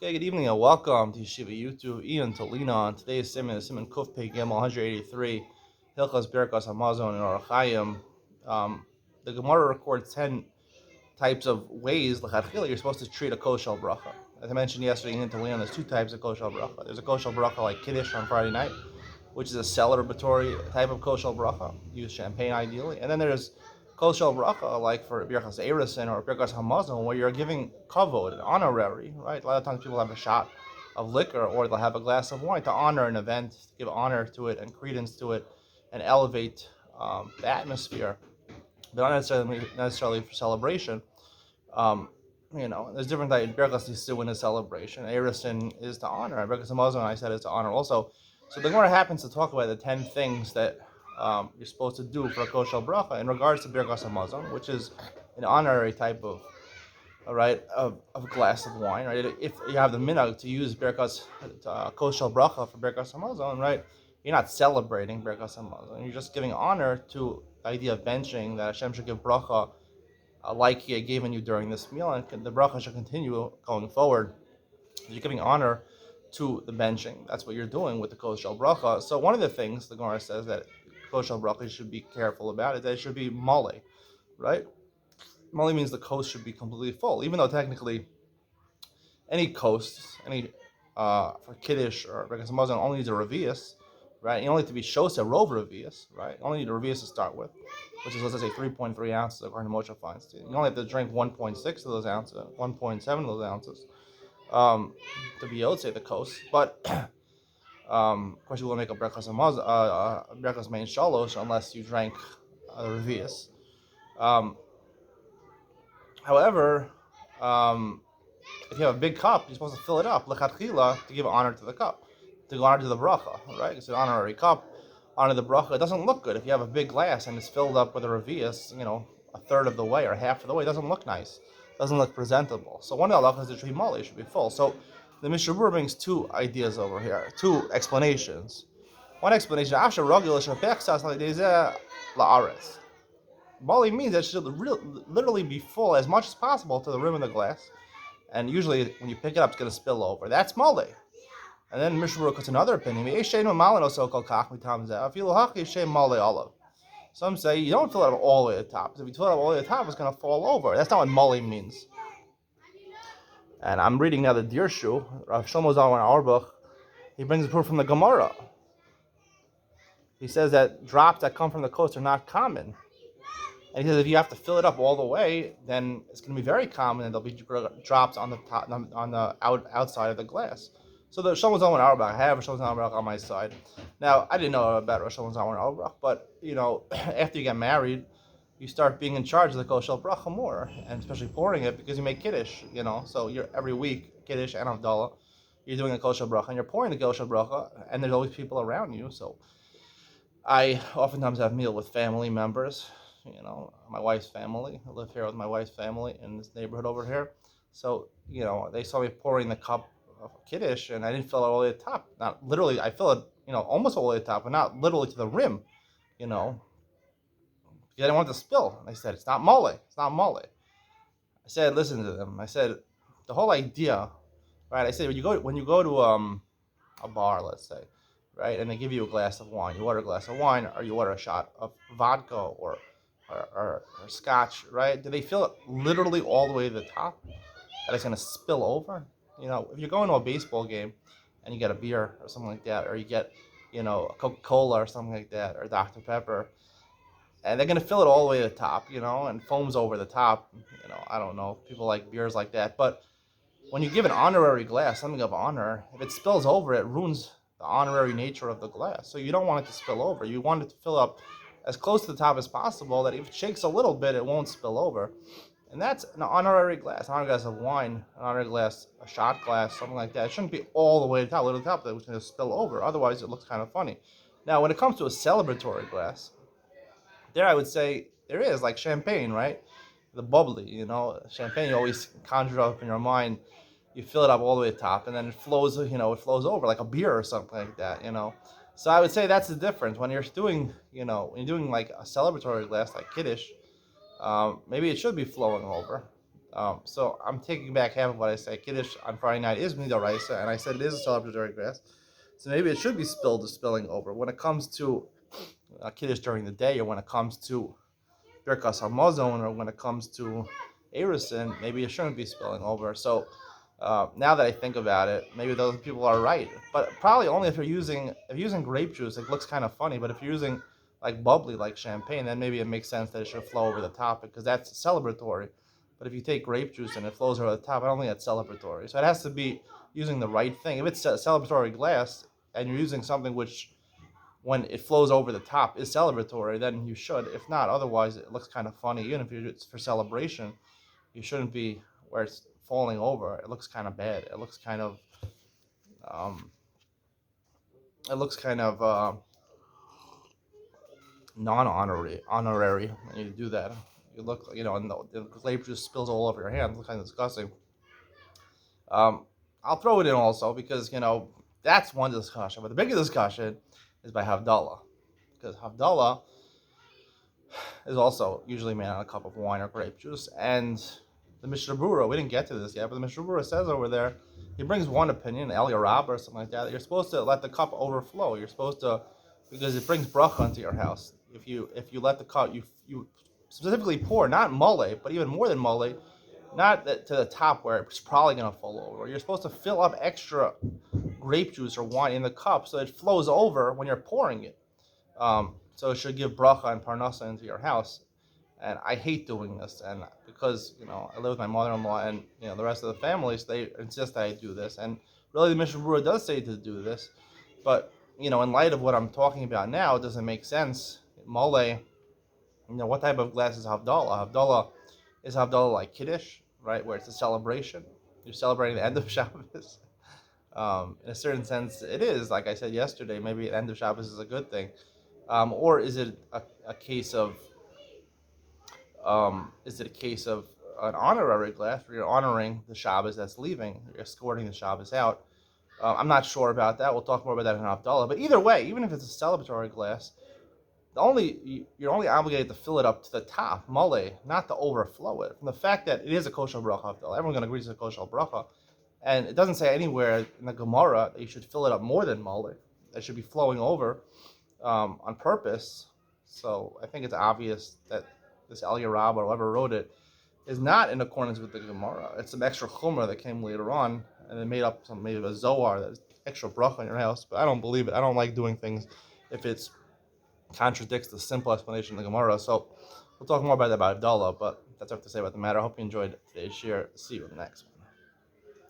Okay, good evening and welcome to Yeshiva YouTube. Iyun to Lean On. Today's Simon is Simon Kuf Pei Gimel 183. Hilchas Birkas Hamazon and Orachayim. The Gemara records 10 types of ways l'chadchila you're supposed to treat a koshel bracha. As I mentioned yesterday, Iyun to Lean On, there's two types of koshel bracha. There's a koshel bracha like Kiddush on Friday night, which is a celebratory type of koshel bracha. Use champagne ideally. And then there's koshel bracha like for Birkas Erusin or Birkas Hamazon, where you're giving kavod, an honorary, right? A lot of times people have a shot of liquor or they'll have a glass of wine to honor an event, to give honor to it and credence to it and elevate the atmosphere, but not necessarily for celebration. There's different types. Birkas Yisuin in a celebration. Erusin is to honor. And Birkas Hamazon, I said, is to honor also. So the Gemara happens to talk about the 10 things that you're supposed to do for a koshel bracha in regards to Birkas Hamazon, which is an honorary type of, of a glass of wine, right? If you have the minhag to use Birkas koshel bracha for Birkas Hamazon, right? You're not celebrating Birkas Hamazon. You're just giving honor to the idea of benching that Hashem should give bracha like He had given you during this meal, and the bracha should continue going forward. You're giving honor to the benching. That's what you're doing with the koshel bracha. So one of the things the Gemara says that koshel bracha you should be careful about is that it should be mole, right? Mole means the coast should be completely full, even though technically any coast, for Kiddush or Birkas Hamazon only needs a revius, right? You only need to be shosa rov revius, right? You only need a revius to start with, which is, let's say, 3.3 ounces according to Moshe Feinstein. You only have to drink 1.6 of those ounces, 1.7 of those ounces to be able to say the coast. But of course, you will make a Birkas Hamazon, Birkas main shalosh unless you drank the revius. However, if you have a big cup, you're supposed to fill it up lechatchila to give honor to the cup, to give honor to the bracha, right? It's an honorary cup, honor the bracha. It doesn't look good if you have a big glass and it's filled up with a revius, a third of the way or half of the way. It doesn't look nice. It doesn't look presentable. So one of the halachas is the tree mole should be full. So the Mishnah Berurah brings two ideas over here, two explanations. One explanation, Mole means that it should literally be full as much as possible to the rim of the glass. And usually when you pick it up, it's going to spill over. That's mole. And then Mishnah Berurah puts another opinion. Some say you don't fill it up all the way to the top. If you fill it up all the way to the top, it's going to fall over. That's not what mole means. And I'm reading now the Dirshu, Rav Shlomo Zalman Auerbach. He brings a proof from the Gemara. He says that drops that come from the coast are not common. And he says if you have to fill it up all the way, then it's going to be very common, and there'll be drops on the top, on the outside of the glass. So the Shlomo Zalman Auerbach, I have Shlomo Zalman Auerbach on my side. Now I didn't know about Shlomo Zalman Auerbach, but after you get married, you start being in charge of the koshel bracha more, and especially pouring it because you make kiddush. So you're every week kiddush and havdalah, you're doing a koshel bracha and you're pouring the koshel bracha, and there's always people around you. So I oftentimes have meal with family members. My wife's family. I live here with my wife's family in this neighborhood over here. So, they saw me pouring the cup of kiddush, and I didn't fill it all the way to the top. Not literally, I fill it, almost all the way to the top, but not literally to the rim, because I didn't want it to spill. And I said, it's not mole. It's not mole. I said, listen to them. I said, the whole idea, right? I said, when you go to a bar, let's say, right, and they give you a glass of wine, you order a glass of wine, or you order a shot of vodka or scotch, right? Do they fill it literally all the way to the top that it's going to spill over? If you're going to a baseball game and you get a beer or something like that, or you get, a Coca-Cola or something like that, or Dr. Pepper, and they're going to fill it all the way to the top, and foams over the top, I don't know, people like beers like that. But when you give an honorary glass, something of honor, if it spills over, it ruins the honorary nature of the glass. So you don't want it to spill over. You want it to fill up as close to the top as possible, that if it shakes a little bit, it won't spill over. And that's an honorary glass, an honorary glass of wine, an honorary glass, a shot glass, something like that. It shouldn't be all the way to the top, a little to the top, that it's going to spill over. Otherwise, it looks kind of funny. Now, when it comes to a celebratory glass, there I would say there is, like champagne, right? The bubbly, champagne you always conjure up in your mind. You fill it up all the way to the top, and then it flows over like a beer or something like that, So I would say that's the difference. When you're doing, like a celebratory glass like Kiddush, maybe it should be flowing over. So I'm taking back half of what I say. Kiddush on Friday night is midoraisa, and I said it is a celebratory glass. So maybe it should be spilling over. When it comes to Kiddush during the day, or when it comes to Birkas Hamazon, or when it comes to Erusin, maybe it shouldn't be spilling over. So now that I think about it, maybe those people are right. But probably only if you're using grape juice, it looks kind of funny. But if you're using like bubbly, like champagne, then maybe it makes sense that it should flow over the top because that's celebratory. But if you take grape juice and it flows over the top, I don't think that's celebratory. So it has to be using the right thing. If it's a celebratory glass and you're using something which when it flows over the top is celebratory, then you should. If not, otherwise it looks kind of funny. Even if it's for celebration, you shouldn't be where it's falling over. It looks kind of bad. Um, it looks kind of non-honorary when you do that. You look, and the grape juice spills all over your hand. It looks kind of disgusting. I'll throw it in also because that's one discussion. But the bigger discussion is by Havdalah, because Havdalah is also usually made on a cup of wine or grape juice. And the Mishnah Berurah, we didn't get to this yet, but the Mishnah Berurah says over there, he brings one opinion, El Yarab or something like that you're supposed to let the cup overflow. You're supposed to, because it brings bracha into your house. If you let the cup, you specifically pour, not mole, but even more than mole, not to the top where it's probably going to fall over. You're supposed to fill up extra grape juice or wine in the cup so it flows over when you're pouring it. So it should give bracha and parnasa into your house. And I hate doing this, and because I live with my mother-in-law and the rest of the family, so they insist that I do this. And really, the Mishnah Berurah does say to do this, but in light of what I'm talking about now, it doesn't make sense. Mole, what type of glass is Havdalah? Havdalah like Kiddush, right, where it's a celebration. You're celebrating the end of Shabbos. In a certain sense, it is. Like I said yesterday, maybe the end of Shabbos is a good thing. Or is it a case of an honorary glass where you're honoring the Shabbos that's leaving, you're escorting the Shabbos out? I'm not sure about that. We'll talk more about that in Havdalah. But either way, even if it's a celebratory glass, you're only obligated to fill it up to the top, mole, not to overflow it. From the fact that it is a kosher bracha, Havdalah, everyone's going to agree it's a kosher bracha, and it doesn't say anywhere in the Gemara that you should fill it up more than mole. It should be flowing over on purpose. So I think it's obvious that this El Yarab or whoever wrote it is not in accordance with the Gemara. It's some extra chumrah that came later on, and they made up maybe a zohar that's extra bracha in your house. But I don't believe it. I don't like doing things if it contradicts the simple explanation of the Gemara. So we'll talk more about that about Havdalah, but that's what I have to say about the matter. I hope you enjoyed today's share. See you in the next one.